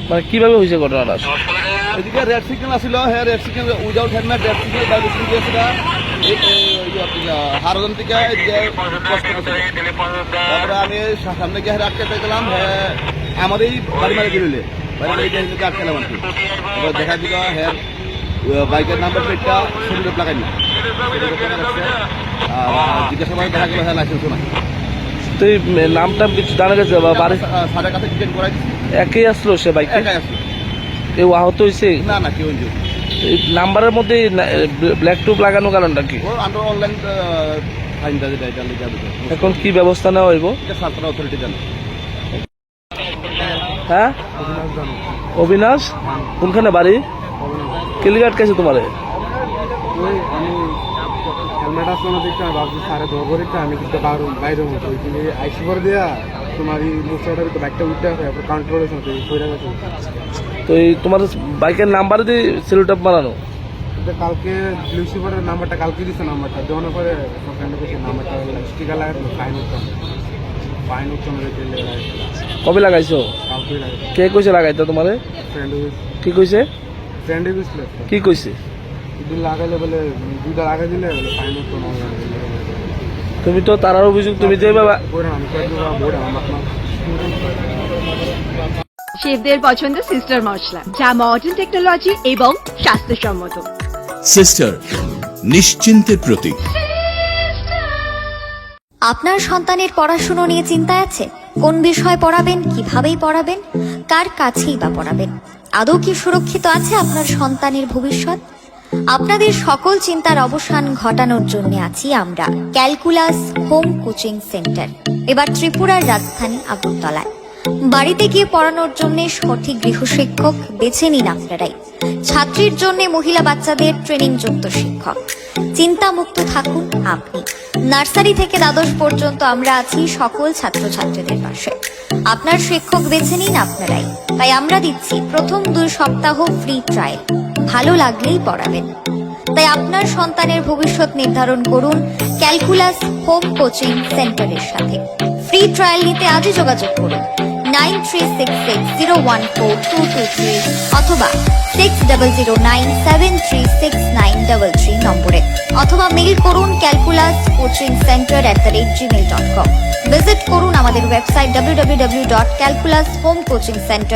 মানে কিভাবে হয়েছে ঘটনাটা? এদিকে রেড সিগন্যাল আসছিল, হ্যাঁ red signal without helmet red signal violation দিয়েছিল হারজন থেকে এদিকে তারপরে আমি সামনে গিয়ে আটকে গেলাম, হ্যাঁ আমারই বাড়ি মারি দিলে বাড়ি মারি দিয়ে আটকেলাম আর কি। এবার দেখা দিল হ্যাঁ বাইকের নাম্বার প্লেটটা শরীরে লাগাই না, আর জিজ্ঞাসাবাদ দেখা গেল হ্যাঁ লাইসেন্সও নাই। তো এই নামটা কিছু জানা গেছে বা বাড়ি স্যারের কাছে ডিটেন করাই দিচ্ছি। একই আসলো সে বাইক? একাই আসলো। কেউ আহত হয়েছে? না না কেউ ইনজুরি। এই নাম্বারের মধ্যে ব্ল্যাক টুপ লাগানো কারণটা কি? ও আমরা অনলাইন ফাইনটা যেটা এটা লিখে দিতে। এখন কি ব্যবস্থা নেওয়া হইব? এটা সরকার অথরিটি জানে। হ্যাঁ অবিনাশ, কোনখানে বাড়ি? কেলিঘাট কাছে তোমারে? ওই আমি হেলমেট আসলো না দেখতে, আমি ভাবছি সাড়ে ধরবো দেখতে, আমি কিন্তু বাইরে মতো কিন্তু আইসি করে দেওয়া তোমার এই মুখটা তো বাইকটা উঠতে আসে কাউন্টার হয়ে গেছে। তো এই তোমার বাইকের নাম্বার দিয়ে সেলুটাপ মারানো? কালকে ব্লু সুপারের নাম্বারটা কালকে দিচ্ছে, নাম্বারটা দেওয়ানোর পরে নাম্বারটা স্টিকার লাগাই ফাইন উঠতাম কবে লাগাইছো? কালকে লাগাই। কে কইছে লাগাইতো তোমারে? কি কইছে? ফ্রেন্ডে বুঝলে কি কইছে? দুদিন লাগাইলে বলে দুইটা লাগাই দিলে বলে ফাইন উঠতো না। তুমি তো তারার অভিযোগ তুমি যে শেফদের পছন্দ সিস্টার মশলা, যা মডার্ন টেকনোলজি এবং স্বাস্থ্যসম্মত। সিস্টার, নিশ্চিন্তের প্রতীক। আপনার সন্তানের পড়াশোনা নিয়ে চিন্তায় আছে? কোন বিষয় পড়াবেন, কিভাবেই পড়াবেন, কার কাছেই বা পড়াবেন? আদৌ কি সুরক্ষিত আছে আপনার সন্তানের ভবিষ্যৎ? আপনাদের সকল চিন্তার অবসান ঘটানোর জন্য আছি আমরা, ক্যালকুলাস হোম কোচিং সেন্টার, এবার ত্রিপুরার রাজধানী আগরতলায়। বাড়িতে গিয়ে পড়ানোর জন্য সঠিক গৃহশিক্ষক বেছে নিন আপনারাই। ছাত্রীর জন্য মহিলা বাচ্চাদের ট্রেনিং যুক্ত শিক্ষক। চিন্তামুক্ত থাকুন আপনি। নার্সারি থেকে দ্বাদশ পর্যন্ত আমরা আছি সকল ছাত্রছাত্রীদের পাশে। আপনার শিক্ষক বেছে নিন আপনারাই। তাই আমরা দিচ্ছি প্রথম 2 সপ্তাহ ফ্রি ট্রায়াল, ভালো লাগলেই পড়াবেন। তাই আপনার সন্তানের ভবিষ্যৎ নির্ধারণ করুন ক্যালকুলাস হোম কোচিং সেন্টারের সাথে। ফ্রি ট্রায়াল নিতে আজই যোগাযোগ করুন 9366014223 অথবা 6009736933 নম্বরে, অথবা মেইল করুন calculascoachingcenter@gmail.com। ভিজিট করুন আমাদের ওয়েবসাইট www.calculashomecoachingcenter